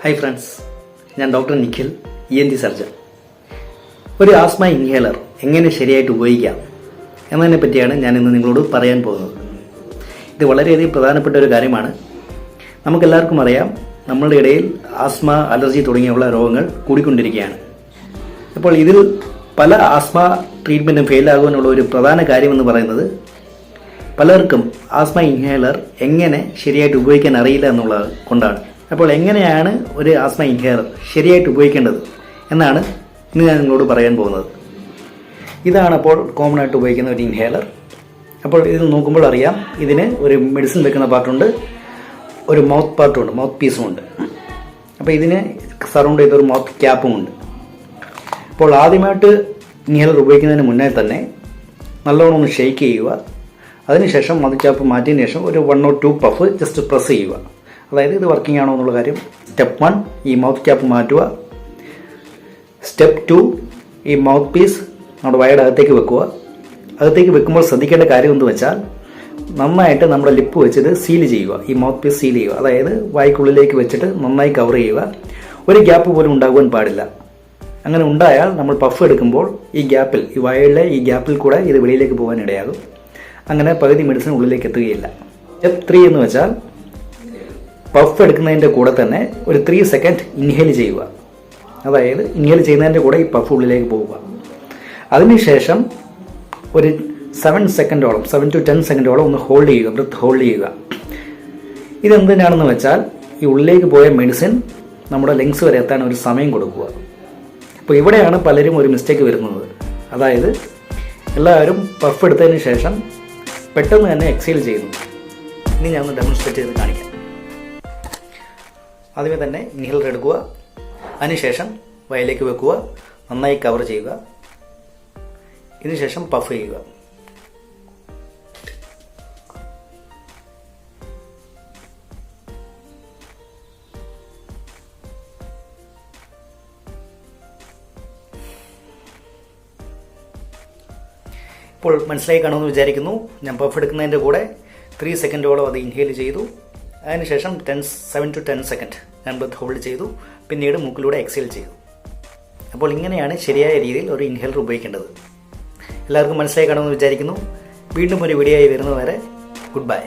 Hi friends, ഞാൻ doctor Nikhil, ENT surgeon. ഒരു asthma inhaler എങ്ങനെ ശരിയായിട്ട് ഉപയോഗിക്കാം എന്നതിനെ പറ്റിയാണ് ഞാൻ ഇന്ന് നിങ്ങളോട് പറയാൻ പോകുന്നത്. ഇത് വളരെയധികം പ്രധാനപ്പെട്ട ഒരു കാര്യമാണ്. നമുക്കെല്ലാവർക്കും അറിയാം, നമ്മളുടെ ഇടയിൽ ആസ്മ, അലർജി തുടങ്ങിയുള്ള രോഗങ്ങൾ കൂടിക്കൊണ്ടിരിക്കുകയാണ്. അപ്പോൾ ഇതിൽ പല ആസ്മ ട്രീറ്റ്മെൻറ്റും ഫെയിലാകുവാനുള്ള ഒരു പ്രധാന കാര്യമെന്ന് പറയുന്നത് പലർക്കും ആസ്മ ഇൻഹേലർ എങ്ങനെ ശരിയായിട്ട് ഉപയോഗിക്കാൻ അറിയില്ല എന്നുള്ളത് കൊണ്ടാണ്. അപ്പോൾ എങ്ങനെയാണ് ഒരു ആസ്മ ഇൻഹേലർ ശരിയായിട്ട് ഉപയോഗിക്കേണ്ടത് എന്നാണ് ഇന്ന് ഞാൻ നിങ്ങളോട് പറയാൻ പോകുന്നത്. ഇതാണ് അപ്പോൾ കോമൺ ആയിട്ട് ഉപയോഗിക്കുന്ന ഒരു ഇൻഹേലർ. അപ്പോൾ ഇത് നോക്കുമ്പോൾ അറിയാം, ഇതിന് ഒരു മെഡിസിൻ വെക്കുന്ന പാർട്ടുണ്ട്, ഒരു മൗത്ത് പാർട്ടുമുണ്ട്, മൗത്ത് പീസും ഉണ്ട്. അപ്പോൾ ഇതിന് സറൗണ്ട് ചെയ്തൊരു മൗത്ത് ക്യാപ്പും ഉണ്ട്. അപ്പോൾ ആദ്യമായിട്ട് ഇൻഹേലർ ഉപയോഗിക്കുന്നതിന് മുന്നേ തന്നെ നല്ലോണം ഒന്ന് ഷെയ്ക്ക് ചെയ്യുക. അതിനുശേഷം മൗത്ത് ക്യാപ്പ് മാറ്റിയതിന് ശേഷം ഒരു 1 or 2 പഫ് ജസ്റ്റ് പ്രസ് ചെയ്യുക. അതായത് ഇത് വർക്കിംഗ് ആണോ എന്നുള്ള കാര്യം. സ്റ്റെപ്പ് 1, ഈ മൗത്ത് ക്യാപ്പ് മാറ്റുക. സ്റ്റെപ്പ് 2, ഈ മൗത്ത് പീസ് നമ്മുടെ വയയുടെ അകത്തേക്ക് വെക്കുക. അകത്തേക്ക് വെക്കുമ്പോൾ ശ്രദ്ധിക്കേണ്ട കാര്യം എന്ന് വെച്ചാൽ നന്നായിട്ട് നമ്മുടെ ലിപ്പ് വെച്ചിട്ട് സീൽ ചെയ്യുക. ഈ മൗത്ത് പീസ് സീൽ ചെയ്യുക, അതായത് വായ്ക്കുള്ളിലേക്ക് വെച്ചിട്ട് നന്നായി കവർ ചെയ്യുക. ഒരു ഗ്യാപ്പ് പോലും ഉണ്ടാകുവാൻ പാടില്ല. അങ്ങനെ ഉണ്ടായാൽ നമ്മൾ പഫ് എടുക്കുമ്പോൾ ഈ ഗ്യാപ്പിൽ, ഈ വയറിലെ ഈ ഗ്യാപ്പിൽ കൂടെ ഇത് വെളിയിലേക്ക് പോകാൻ ഇടയാകും. അങ്ങനെ പകുതി മെഡിസിൻ ഉള്ളിലേക്ക് എത്തുകയില്ല. സ്റ്റെപ്പ് 3 എന്ന് വെച്ചാൽ പഫ് എടുക്കുന്നതിൻ്റെ കൂടെ തന്നെ ഒരു 3 സെക്കൻഡ് ഇൻഹേൽ ചെയ്യുക. അതായത് ഇൻഹേൽ ചെയ്യുന്നതിൻ്റെ കൂടെ ഈ പഫ് ഉള്ളിലേക്ക് പോവുക. അതിനുശേഷം ഒരു 7 to 10 സെക്കൻഡോളം ഒന്ന് ഹോൾഡ് ചെയ്യുക, ബ്രത്ത് ഹോൾഡ് ചെയ്യുക. ഇതെന്തിനാണെന്ന് വെച്ചാൽ ഈ ഉള്ളിലേക്ക് പോയ മെഡിസിൻ നമ്മുടെ ലങ്സ് വരെ എത്താൻ ഒരു സമയം കൊടുക്കുക. അപ്പോൾ ഇവിടെയാണ് പലരും ഒരു മിസ്റ്റേക്ക് വരുന്നത്. അതായത് എല്ലാവരും പഫ് എടുത്തതിന് ശേഷം പെട്ടെന്ന് തന്നെ എക്സേൽ ചെയ്യുന്നു. ഇനി ഞാൻ ഒന്ന് ഡെമോൺസ്ട്രേറ്റ് ചെയ്ത് കാണിക്കാം. ആദ്യമേ തന്നെ ഇൻഹേലർ എടുക്കുക. അതിനുശേഷം വയലിലേക്ക് വെക്കുക, നന്നായി കവർ ചെയ്യുക. ഇതിനുശേഷം പഫ് ചെയ്യുക. ഇപ്പോൾ മനസ്സിലായി കാണുമെന്ന് വിചാരിക്കുന്നു. ഞാൻ പഫ് എടുക്കുന്നതിൻ്റെ കൂടെ 3 സെക്കൻഡോളം അത് ഇൻഹേൽ ചെയ്തു. അതിനുശേഷം 7 to 10 സെക്കൻഡ് ഞാൻ ബ്രത്ത് ഹോൾഡ് ചെയ്തു. പിന്നീട് മൂക്കിലൂടെ എക്സേൽ ചെയ്തു. അപ്പോൾ ഇങ്ങനെയാണ് ശരിയായ രീതിയിൽ ഒരു ഇൻഹേലർ ഉപയോഗിക്കേണ്ടത്. എല്ലാവർക്കും മനസ്സിലായി കാണുമെന്ന് വിചാരിക്കുന്നു. വീണ്ടും ഒരു വീഡിയോ ആയി വരുന്നതുവരെ ഗുഡ് ബൈ.